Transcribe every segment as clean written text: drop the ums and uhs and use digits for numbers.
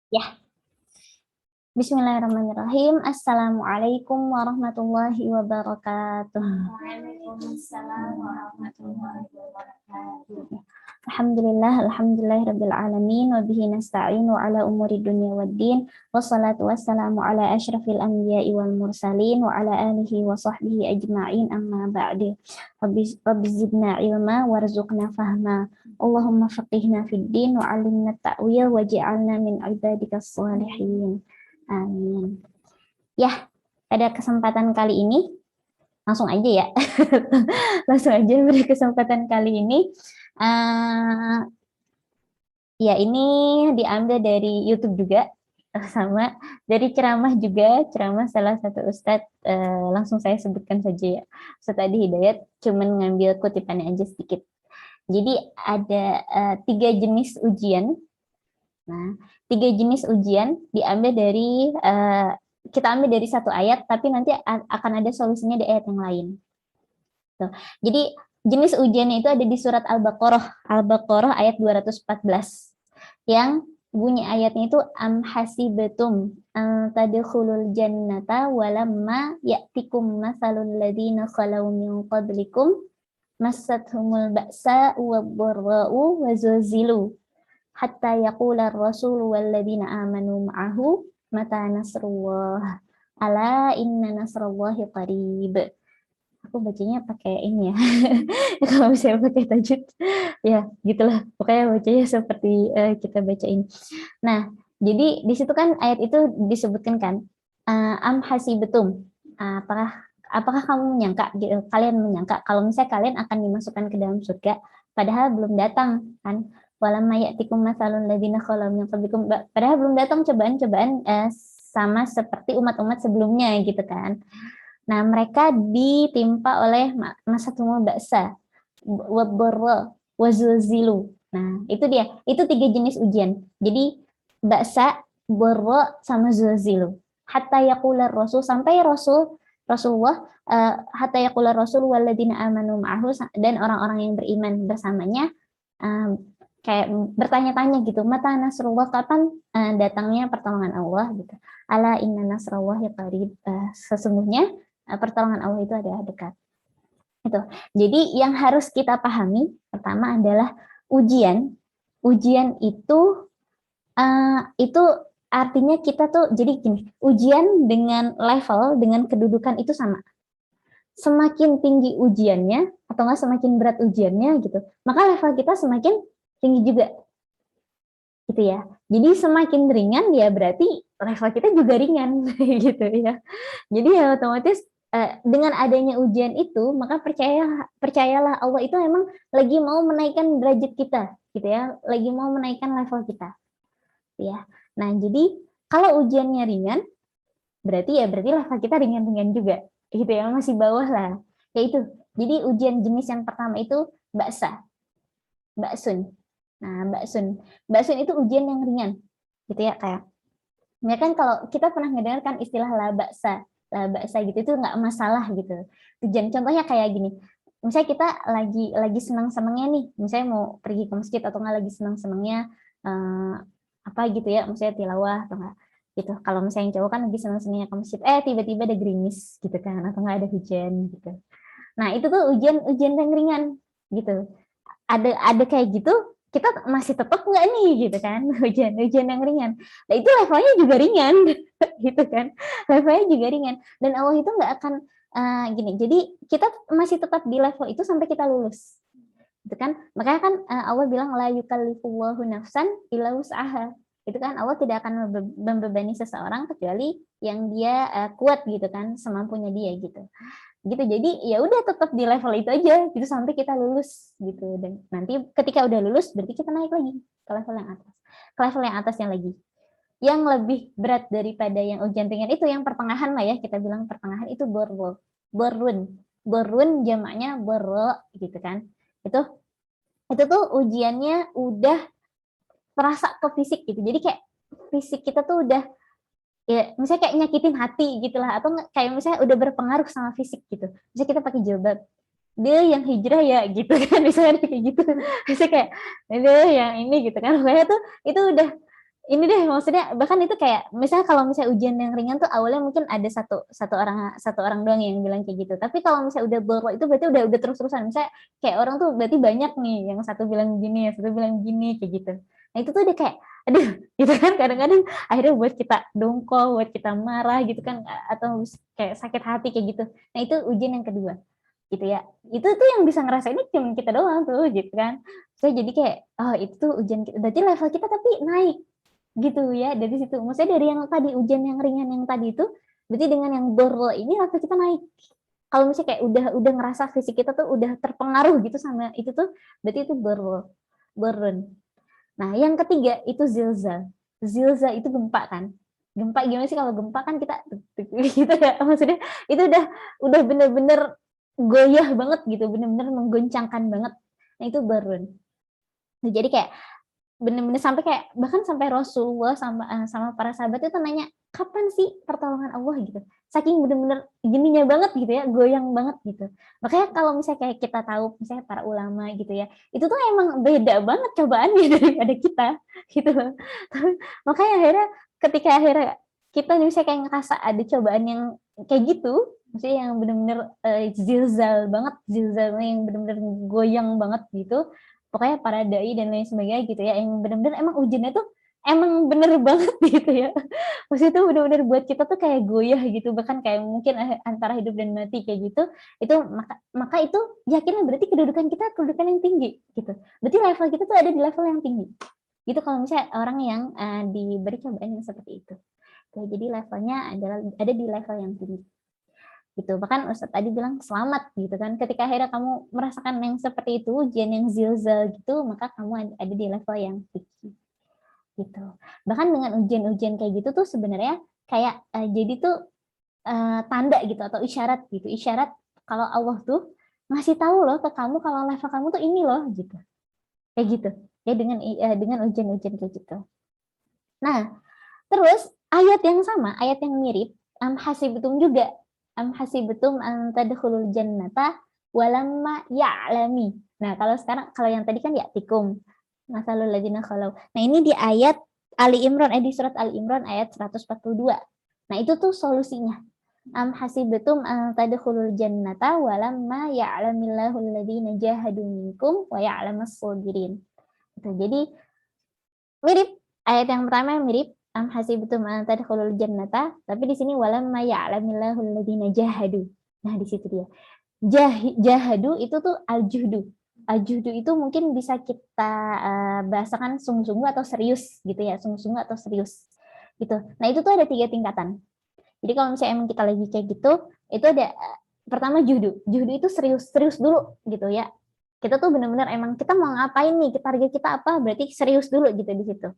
Ya, Bismillahirrahmanirrahim. Assalamualaikum warahmatullahi wabarakatuh. Waalaikumsalam warahmatullahi wabarakatuh. Alhamdulillahirabbil alamin wa bihi nasta'in wa ala umuri dunya waddin. Wassalatu wassalamu ala asyrafil anbiya'i wal mursalin wa ala alihi wa sahbihi ajma'in amma ba'du. Rabbi zidna ilma warzuqna fahma. Allahumma faqihna fid din wa 'allimna ta'wil waj'alna min ibadikas shalihin. Amin. Ya, pada kesempatan kali ini, langsung aja ya. Langsung aja pada kesempatan kali ini. Ya, ini diambil dari YouTube juga. Sama dari ceramah juga, ceramah salah satu ustadz, langsung saya sebutkan saja ya. Ustadz Adi Hidayat, cuman ngambil kutipannya aja sedikit. Jadi ada 3 jenis ujian. Nah, 3 jenis ujian diambil dari kita ambil dari satu ayat, tapi nanti akan ada solusinya di ayat yang lain. Tuh. Jadi jenis ujiannya itu ada di surat Al-Baqarah ayat 214. Yang bunyi ayatnya itu am hasibatum tadkhulul jannata walamma ya'tikum masalul ladzina khalau min qablikum massathumul ba'sa wad-dharra'u wa zulzilu hatta yaqula ar-rasul walladzina amanu ma'ahu mata nasrullah ala inna nasrallahi qarib. Aku bacanya pakai ini ya. Kalau misalnya pakai tajwid ya gitulah. Pokoknya bacanya seperti kita bacain. Nah, jadi di situ kan ayat itu disebutkan kan am hasibatum. Apakah kamu menyangka, kalian menyangka kalau misalnya kalian akan dimasukkan ke dalam surga padahal belum datang kan? Walamma ya'tikum masalul ladzina khalau min qablikum, padahal belum datang cobaan-cobaan sama seperti umat-umat sebelumnya gitu kan. Nah, mereka ditimpa oleh masatumul ba'sa wad-dharra wa zulzilu. Nah, itu dia. Itu 3 jenis ujian. Jadi ba'sa, dharra sama zulzilu. Hatta yaqular rasul, sampai Rasulullah hatta yaqular rasul walladzina amanu ma'ahu, dan orang-orang yang beriman bersamanya kayak bertanya-tanya gitu, mata nasrullah, kapan datangnya pertolongan Allah gitu. Ala inna nasrallahi qarib, sesungguhnya pertolongan Allah itu adalah dekat. Itu. Jadi yang harus kita pahami pertama adalah ujian. Ujian itu artinya kita tuh jadi gini, ujian dengan level, dengan kedudukan itu sama. Semakin tinggi ujiannya atau nggak semakin berat ujiannya gitu, maka level kita semakin tinggi juga, gitu ya. Jadi semakin ringan ya berarti level kita juga ringan, gitu ya. Jadi ya otomatis dengan adanya ujian itu, maka percayalah Allah itu memang lagi mau menaikkan derajat kita, gitu ya, lagi mau menaikkan level kita, ya. Nah jadi kalau ujiannya ringan, berarti level kita ringan-ringan juga, gitu ya, masih bawah lah. Ya itu. Jadi ujian jenis yang pertama itu baksun. Nah, baksun itu ujian yang ringan, gitu ya, kayak ya kan kalau kita pernah mendengarkan istilah la baksa gitu, itu nggak masalah gitu. Ujian contohnya kayak gini. Misalnya kita lagi senang-senangnya nih, misalnya mau pergi ke masjid atau nggak lagi senang-senangnya apa gitu ya, misalnya tilawah atau nggak gitu. Kalau misalnya yang cowok kan lagi senang-senangnya ke masjid, tiba-tiba ada gerimis gitu kan, atau nggak ada hujan gitu. Nah, itu tuh ujian yang ringan gitu. Ada kayak gitu, kita masih tetap nggak nih gitu kan, ujian yang ringan. Nah itu levelnya juga ringan, gitu kan, levelnya juga ringan. Dan Allah itu nggak akan gini. Jadi kita masih tetap di level itu sampai kita lulus, gitu kan. Makanya kan Allah bilang la yukallifullahu nafsan illa wus'aha. Itu kan Allah tidak akan membebani seseorang kecuali yang dia kuat gitu kan, semampunya dia gitu. Jadi ya udah tetap di level itu aja gitu sampai kita lulus gitu. Dan nanti ketika udah lulus berarti kita naik lagi ke level yang atas, ke level yang atasnya lagi, yang lebih berat daripada yang ujian ringan itu yang pertengahan lah ya, kita bilang pertengahan itu borun jamaknya borro gitu kan. Itu tuh ujiannya udah terasa ke fisik gitu, jadi kayak fisik kita tuh udah ya misalnya kayak nyakitin hati gitulah, atau kayak misalnya udah berpengaruh sama fisik gitu. Misalnya kita pakai jilbab, dia yang hijrah ya gitu kan, misalnya kayak gitu. Misalnya kayak dia yang ini gitu kan, pokoknya tuh itu ini deh maksudnya bahkan itu kayak misalnya kalau misalnya ujian yang ringan tuh awalnya mungkin ada satu orang doang yang bilang kayak gitu, tapi kalau misalnya udah berlo itu berarti udah terus-terusan, misalnya kayak orang tuh berarti banyak nih yang satu bilang gini, yang satu bilang gini kayak gitu. Nah itu tuh udah kayak aduh gitu kan, kadang-kadang akhirnya buat kita dongkol, buat kita marah gitu kan, atau kayak sakit hati kayak gitu. Nah itu ujian yang kedua gitu ya, itu tuh yang bisa ngerasain cuma kita doang tuh gitu kan. Saya jadi kayak oh itu tuh ujian kita, berarti level kita tapi naik gitu ya dari situ. Maksudnya dari yang tadi ujian yang ringan yang tadi itu, berarti dengan yang borlo ini level kita naik. Kalau misalnya kayak udah ngerasa fisik kita tuh udah terpengaruh gitu sama itu tuh, berarti itu borlo, burun. Nah yang ketiga itu zilzal. Zilzal itu gempa kan. Gempa gimana sih kalau gempa kan kita gitu ya, maksudnya itu udah bener-bener goyah banget gitu, bener-bener menggoncangkan banget. Nah itu burun. Nah, jadi kayak bener-bener sampai kayak bahkan sampai Rasulullah sama para sahabat itu nanya kapan sih pertolongan Allah gitu, saking bener-bener gininya banget gitu ya, goyang banget gitu. Makanya kalau misalnya kayak kita tahu misalnya para ulama gitu ya, itu tuh emang beda banget cobaannya daripada kita gitu loh. Makanya akhirnya ketika akhirnya kita misalnya kayak ngerasa ada cobaan yang kayak gitu, misalnya yang bener-bener zilzal yang bener-bener goyang banget gitu, pokoknya para dai dan lain sebagainya gitu ya, yang benar-benar emang ujiannya tuh emang bener banget gitu ya, maksudnya itu benar-benar buat kita tuh kayak goyah gitu, bahkan kayak mungkin antara hidup dan mati kayak gitu, itu maka itu yakinlah berarti kedudukan kita kedudukan yang tinggi gitu, berarti level kita tuh ada di level yang tinggi gitu kalau misalnya orang yang diberi cobaan yang seperti itu. Jadi levelnya adalah ada di level yang tinggi gitu. Bahkan Ustadz tadi bilang selamat gitu kan, ketika akhirnya kamu merasakan yang seperti itu, ujian yang zilzal gitu, maka kamu ada di level yang tinggi gitu. Bahkan dengan ujian-ujian kayak gitu tuh sebenarnya kayak jadi tuh tanda gitu atau isyarat gitu, isyarat kalau Allah tuh ngasih tahu loh ke kamu kalau level kamu tuh ini loh gitu, kayak gitu ya, dengan ujian-ujian kayak gitu. Nah terus ayat yang sama, ayat yang mirip, am hasibtum juga, am hasibtum an tadkhulul jannata walamma ya'lami. Nah, kalau yang tadi kan ya'tikum masalul ladzina khalau. Nah, ini di ayat Ali Imran, di surat Ali Imran ayat 142. Nah, itu tuh solusinya. Am hasibtum an tadkhulul jannata walamma ya'lamillahu alladzina jahadu minkum wa ya'lamas sabirin. Jadi mirip, ayat yang pertama mirip, am hasibtum an tadkhulul jannata, tapi di sini walamma ya'lamillahu alladziina jahadu. Nah, di situ dia. Jahadu itu tuh al-juhdu. Al-juhdu itu mungkin bisa kita bahasakan sungguh-sungguh atau serius gitu ya, sungguh-sungguh atau serius. Gitu. Nah, itu tuh ada 3 tingkatan. Jadi kalau misalnya emang kita lagi kayak gitu, itu ada pertama juhdu. Juhdu itu serius dulu gitu ya. Kita tuh benar-benar emang kita mau ngapain nih, target kita apa, berarti serius dulu gitu di situ.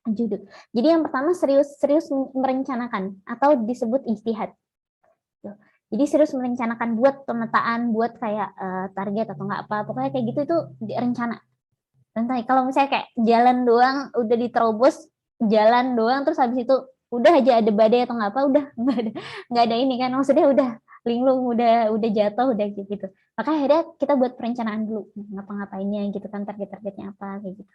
Juhdu. Jadi yang pertama serius merencanakan atau disebut ijtihad. Jadi serius merencanakan buat pemetaan, buat kayak target atau nggak apa, pokoknya kayak gitu itu rencana. Santai. Kalau misalnya kayak jalan doang udah diterobos, jalan doang terus habis itu udah aja ada badai atau nggak apa, udah nggak ada ini kan, maksudnya udah linglung, udah jatuh, udah gitu. Maka akhirnya kita buat perencanaan dulu, ngapa-ngapainnya gitu kan, target-targetnya apa kayak gitu.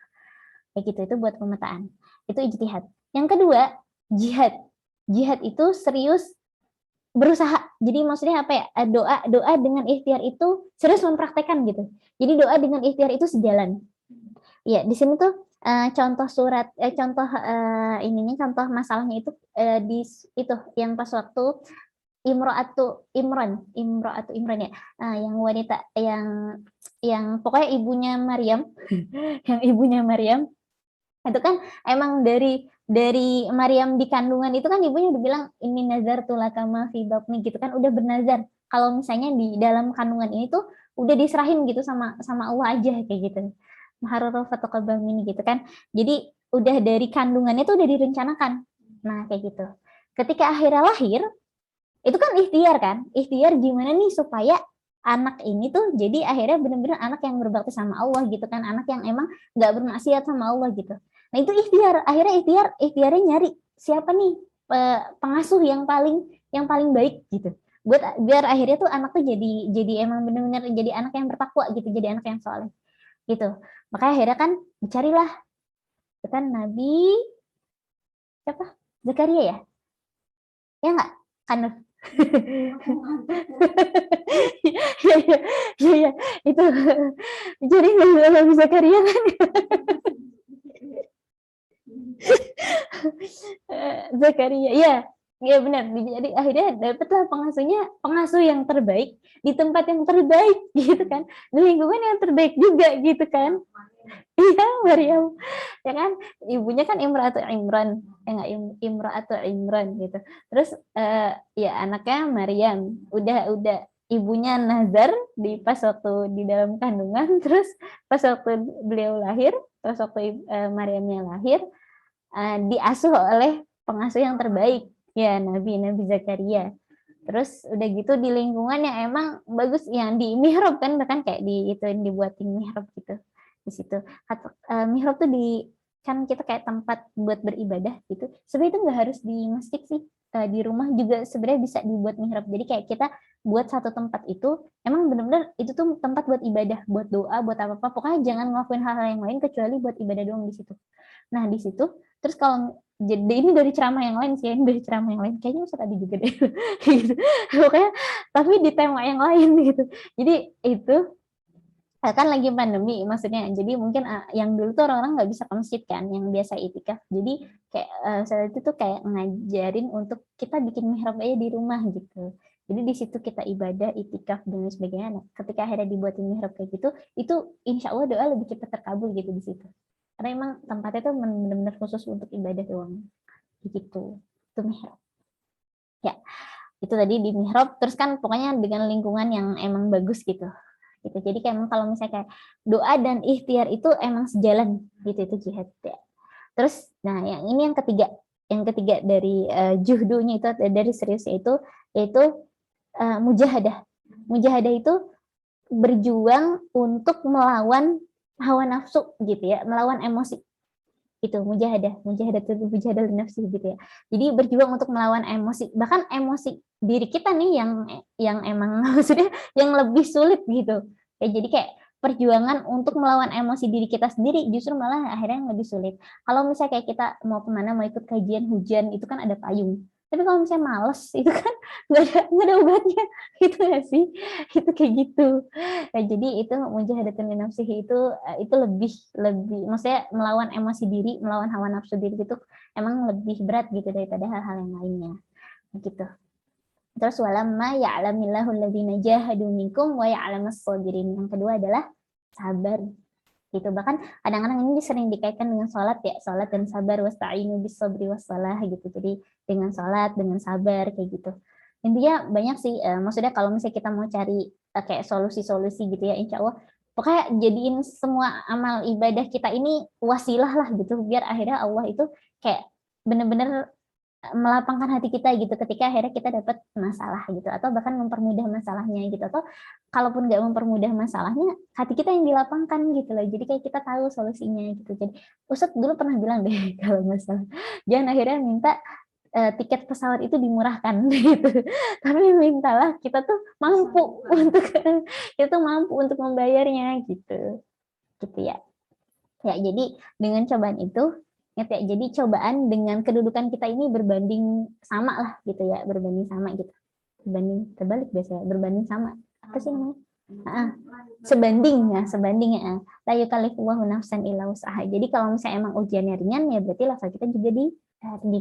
Kayak gitu itu buat pemetaan. Itu ijtihad. Yang kedua, jihad. Jihad itu serius berusaha. Jadi maksudnya apa ya? Doa dengan ikhtiar itu serius mempraktekkan gitu. Jadi doa dengan ikhtiar itu sejalan. Ya, di sini tuh contoh contoh masalahnya itu di itu yang pas waktu Imro'atu Imran ya. Yang wanita yang pokoknya ibunya Maryam, yang ibunya Maryam itu kan emang dari Maryam di kandungan itu kan ibunya udah bilang ini nazar tulaka ma fi batni gitu kan, udah bernazar kalau misalnya di dalam kandungan ini tuh udah diserahin gitu sama Allah aja kayak gitu. Maharoro fataqabbal minni gitu kan. Jadi udah dari kandungannya tuh udah direncanakan. Nah, kayak gitu. Ketika akhirnya lahir, itu kan ikhtiar kan? Ikhtiar gimana nih supaya anak ini tuh jadi akhirnya benar-benar anak yang berbakti sama Allah gitu kan, anak yang emang nggak bermaksiat sama Allah gitu. Nah itu ikhtiar, akhirnya ikhtiarnya nyari siapa nih pengasuh yang paling baik gitu, buat biar akhirnya tuh anak tuh jadi emang benar-benar jadi anak yang bertakwa gitu, jadi anak yang soleh gitu. Makanya akhirnya kan dicarilah kan Nabi siapa? Zakaria ya? Ya nggak? Kanur. Iya, iya, iya, iya, itu. Jadi Nabi Zakaria kan Zakaria, iya, iya benar. Jadi akhirnya dapatlah pengasuh yang terbaik di tempat yang terbaik gitu kan, di lingkungan yang terbaik juga gitu kan. Iya, Maryam, ya kan, ibunya kan Imratu Imran, ya nggak Imratu Imran gitu. Terus ya anaknya Maryam, udah ibunya nazar di pas waktu di dalam kandungan, terus pas waktu beliau lahir, terus waktu Maryamnya lahir, diasuh oleh pengasuh yang terbaik, ya Nabi Zakaria. Terus udah gitu di lingkungan yang emang bagus, yang di mihrab kan, bahkan kayak di itu yang dibuatin mihrab gitu di situ. Mihrab tuh di kan kita kayak tempat buat beribadah gitu. Sebenarnya itu nggak harus di masjid sih. Di rumah juga sebenarnya bisa dibuat mihrab. Jadi kayak kita buat satu tempat itu emang benar-benar itu tuh tempat buat ibadah, buat doa, buat apa-apa. Pokoknya jangan ngelakuin hal-hal yang lain kecuali buat ibadah doang di situ. Nah, di situ terus kalau jadi ini dari ceramah yang lain sih, ini dari ceramah yang lain kayaknya Ustaz tadi juga deh gitu. Pokoknya tapi di tema yang lain gitu. Jadi itu kan lagi pandemi maksudnya, jadi mungkin yang dulu tuh orang-orang nggak bisa ke masjid kan, yang biasa itikaf, jadi kayak saat itu tuh kayak ngajarin untuk kita bikin mihrab aja di rumah gitu. Jadi di situ kita ibadah, itikaf dan sebagainya. Nah, ketika akhirnya dibuatin mihrab kayak gitu, itu insya Allah doa lebih cepat terkabul gitu di situ. Karena emang tempatnya tuh benar-benar khusus untuk ibadah doang gitu. Itu mihrab. Ya, itu tadi di mihrab. Terus kan pokoknya dengan lingkungan yang emang bagus gitu. Gitu. Jadi kayak emang kalau misalnya kayak doa dan ikhtiar itu emang sejalan gitu, itu jihad ya. Terus nah yang ketiga dari juhdunya itu, dari seriusnya itu yaitu mujahadah. Mujahadah itu berjuang untuk melawan hawa nafsu gitu ya, melawan emosi. Itu mujahadah nafsi gitu ya. Jadi berjuang untuk melawan emosi, bahkan emosi diri kita nih yang emang maksudnya yang lebih sulit gitu. Jadi kayak perjuangan untuk melawan emosi diri kita sendiri justru malah akhirnya yang lebih sulit. Kalau misalnya kayak kita mau kemana, mau ikut kajian hujan, itu kan ada payung. Tapi kalau misalnya males, itu kan nggak ada obatnya, gitu ya sih. Itu kayak gitu. Nah, jadi itu mujahadatun li nafsihi itu lebih maksudnya melawan emosi diri, melawan hawa nafsu diri itu emang lebih berat gitu daripada hal-hal yang lainnya. Gitu. Terus walamma ya'lamillahu alladziina jahadu minkum wa ya'lamas shabirin. Yang kedua adalah sabar. Gitu. Bahkan kadang-kadang ini sering dikaitkan dengan sholat ya, sholat dan sabar, wasta'inu bis sabri wassalah gitu. Jadi dengan sholat, dengan sabar kayak gitu. Intinya banyak sih, maksudnya kalau misalnya kita mau cari kayak solusi-solusi gitu ya, insya Allah pokoknya jadiin semua amal ibadah kita ini wasilah lah gitu, biar akhirnya Allah itu kayak bener-bener melapangkan hati kita gitu ketika akhirnya kita dapat masalah gitu, atau bahkan mempermudah masalahnya gitu, atau kalaupun nggak mempermudah masalahnya, hati kita yang dilapangkan gitu loh. Jadi kayak kita tahu solusinya gitu. Jadi Ustadz dulu pernah bilang deh kalau masalah jangan akhirnya minta tiket pesawat itu dimurahkan gitu, tapi mintalah kita tuh mampu untuk kita tuh mampu untuk membayarnya gitu gitu ya. Ya, jadi dengan cobaan itu, ya, jadi cobaan dengan kedudukan kita ini berbanding sama lah gitu ya, berbanding sama gitu. Berbanding terbalik biasanya, berbanding sama. Apa sih namanya? Sebanding ya. La yukallifullahu nafsan illa wus'aha. Jadi kalau misalnya emang ujiannya ringan ya berarti level kita juga di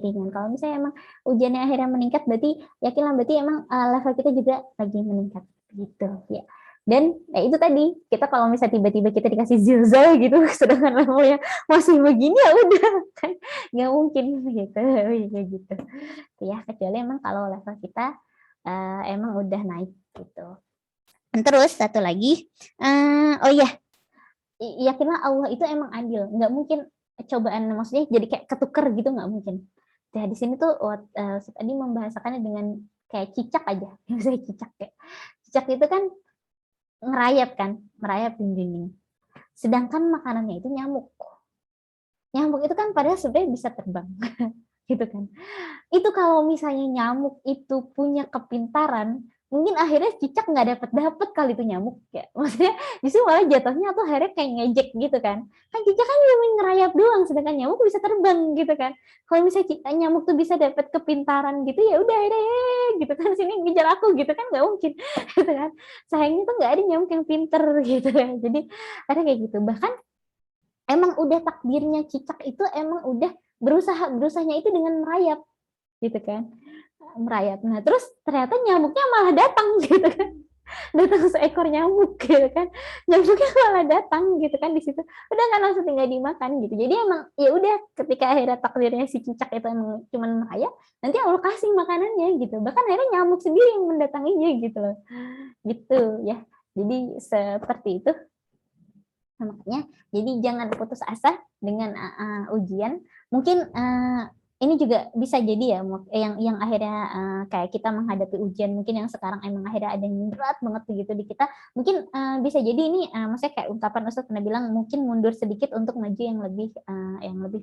ringan. Kalau misalnya emang ujiannya akhirnya meningkat, berarti yakinlah berarti emang level kita juga lagi meningkat gitu ya. Dan itu tadi, kita kalau misalnya tiba-tiba kita dikasih zilzal gitu, sedangkan levelnya masih begini, ya udah kan nggak mungkin gitu, kayak gitu ya, kecuali emang kalau level kita emang udah naik gitu. Terus satu lagi, oh iya, yakinlah Allah itu emang adil, nggak mungkin cobaan maksudnya jadi kayak ketuker gitu, nggak mungkin. Nah di sini tuh tadi membahasakannya dengan kayak cicak aja, misalnya cicak itu kan ngerayap kan, merayap di dinding. Sedangkan makanannya itu nyamuk. Nyamuk itu kan padahal sebenarnya bisa terbang, gitu kan. Itu kalau misalnya nyamuk itu punya kepintaran, mungkin akhirnya cicak nggak dapet kali itu nyamuk ya, maksudnya justru malah jatuhnya tuh akhirnya kayak ngejek gitu kan cicak kan cuma ngerayap doang sedangkan nyamuk bisa terbang gitu kan. Kalau misalnya nyamuk tuh bisa dapat kepintaran gitu ya udah gitu kan sini ngejar aku gitu kan nggak mungkin gitu kan. Sayangnya tuh nggak ada nyamuk yang pinter gitu kan. Jadi ada kayak gitu. Bahkan emang udah takdirnya cicak itu emang udah berusahanya itu dengan merayap gitu kan, merayap. Nah terus ternyata nyamuknya malah datang gitu kan, datang seekor nyamuk gitu kan, nyamuknya malah datang gitu kan di situ, udah kan langsung tinggal dimakan gitu. Jadi emang ya udah ketika akhirnya takdirnya si cicak itu emang cuman merayap, nanti Allah kasih makanannya gitu, bahkan akhirnya nyamuk sendiri yang mendatanginya gitu loh, gitu ya. Jadi seperti itu. Nah, makanya jadi jangan putus asa dengan ujian. Mungkin ini juga bisa jadi ya yang akhirnya kayak kita menghadapi ujian mungkin yang sekarang emang akhirnya ada yang berat banget gitu di kita. Mungkin bisa jadi ini maksudnya kayak ungkapan Ustadz pernah bilang mungkin mundur sedikit untuk maju yang lebih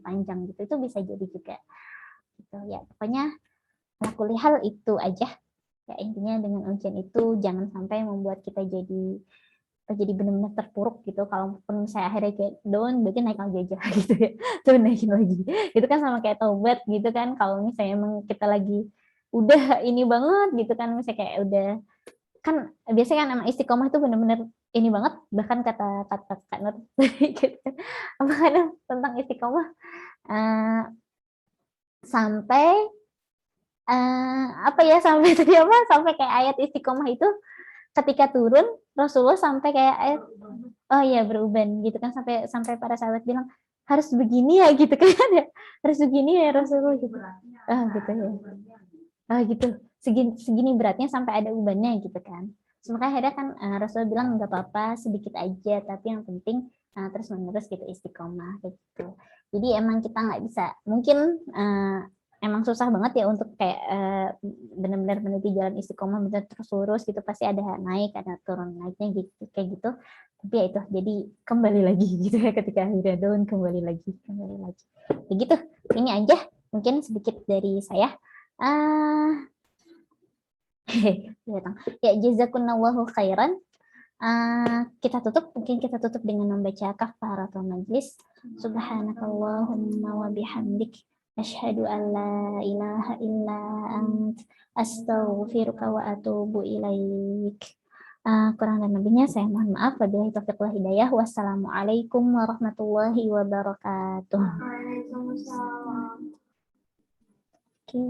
panjang gitu. Itu bisa jadi juga. Gitu ya. Pokoknya hal itu aja. Ya intinya dengan ujian itu jangan sampai membuat kita jadi benar-benar terpuruk gitu. Kalaupun saya akhirnya kayak down, berarti naik lagi aja gitu ya, tuh naikin lagi. Itu kan sama kayak taubat gitu kan. Kalau misalnya emang kita lagi udah ini banget gitu kan, misalnya kayak udah kan biasanya kan emang istiqomah itu benar-benar ini banget. Bahkan kata Kak Nur gitu kan, apa ada tentang istiqomah sampai apa ya sampai tadi apa sampai kayak ayat istiqomah itu ketika turun Rasulullah sampai kayak oh iya beruban gitu kan sampai sampai para sahabat bilang harus begini ya gitu kan ya harus begini ya Rasulullah gitu gitu ya gitu segini segini beratnya sampai ada ubannya gitu kan. Semoga akhirnya kan Rasulullah bilang nggak apa-apa sedikit aja tapi yang penting terus menerus gitu istiqomah gitu. Jadi emang kita nggak bisa mungkin emang susah banget ya untuk kayak benar-benar menuju jalan istiqomah benar terus lurus gitu pasti ada naik ada turun naiknya gitu kayak gitu. Tapi ya itu jadi kembali lagi gitu ya ketika akhirnya down kembali lagi begitu. Ini aja mungkin sedikit dari saya. Ya jazakumullahu khairan. Mungkin kita tutup dengan membaca kafaratul majlis. Subhanakallahumma wa bihamdik asyhadu an la ilaha illa ant astaghfiruka wa atubu ilaik. Kurang dan lebihnya saya mohon maaf. Wabillahi taufiq wal hidayah. Wassalamualaikum warahmatullahi wabarakatuh. Waalaikumsalam. Oke.